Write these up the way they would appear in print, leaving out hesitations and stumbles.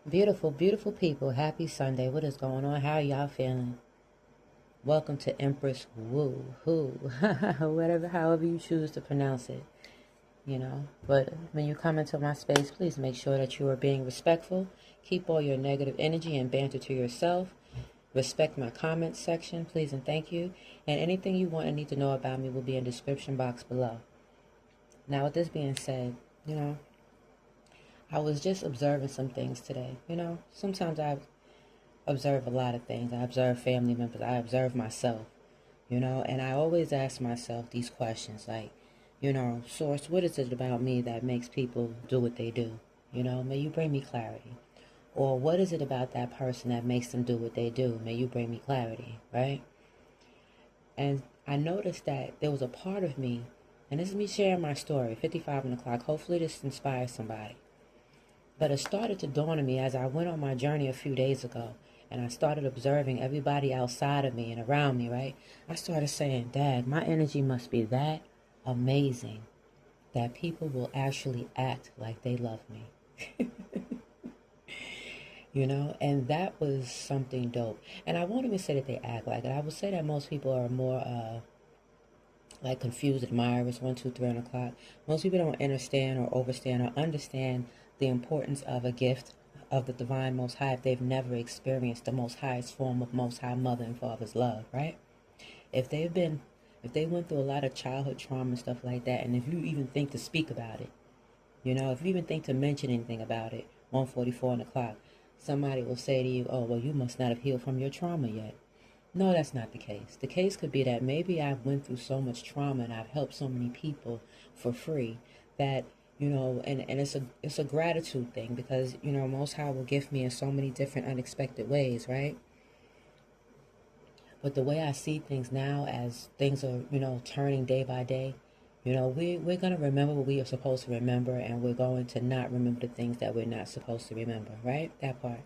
Beautiful, beautiful people. Happy Sunday. What is going on? How y'all feeling? Welcome to Empress Woo Hoo. Whatever, however you choose to pronounce it, But when you come into my space, please make sure that you are being respectful. Keep all your negative energy and banter to yourself. Respect my comments section, please and thank you. And anything you want and need to know about me will be in the description box below. Now, with this being said, I was just observing some things today. Sometimes I observe a lot of things. I observe family members. I observe myself, and I always ask myself these questions like, Source, what is it about me that makes people do what they do? May you bring me clarity. Or what is it about that person that makes them do what they do? May you bring me clarity, right? And I noticed that there was a part of me, and this is me sharing my story, 55 on the clock. Hopefully this inspires somebody. But it started to dawn on me as I went on my journey a few days ago and I started observing everybody outside of me and around me, right? I started saying, Dad, my energy must be that amazing that people will actually act like they love me. And that was something dope. And I won't even say that they act like it. I would say that most people are more like confused admirers, 1, 2, 3 on the clock. Most people don't understand or overstand or understand the importance of a gift of the divine Most High if they've never experienced the most highest form of Most High Mother and Father's love, right? If they went through a lot of childhood trauma and stuff like that, and if you even think to speak about it, if you even think to mention anything about it, 1:44 on the clock, somebody will say to you, oh, well, you must not have healed from your trauma yet. No, that's not the case. The case could be that maybe I've went through so much trauma and I've helped so many people for free that, and it's a gratitude thing because, Most High will gift me in so many different unexpected ways, right? But the way I see things now as things are, turning day by day, we're going to remember what we are supposed to remember and we're going to not remember the things that we're not supposed to remember, right? That part.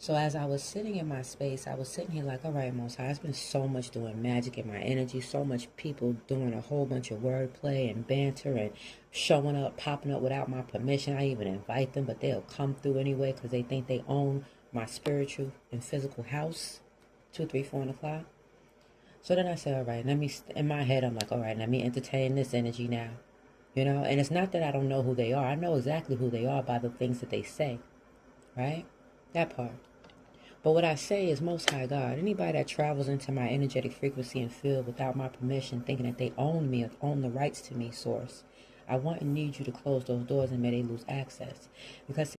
So as I was sitting in my space, I was sitting here like, all right, Most High, it's been so much doing magic in my energy, so much people doing a whole bunch of wordplay and banter and showing up, popping up without my permission. I even invite them, but they'll come through anyway because they think they own my spiritual and physical house, 2, 3, 4 on the clock. So then I said, all right, in my head, I'm like, all right, let me entertain this energy now. And it's not that I don't know who they are. I know exactly who they are by the things that they say, right? That part. But what I say is, Most High God, anybody that travels into my energetic frequency and field without my permission, thinking that they own me or own the rights to me, Source, I want and need you to close those doors and may they lose access. Because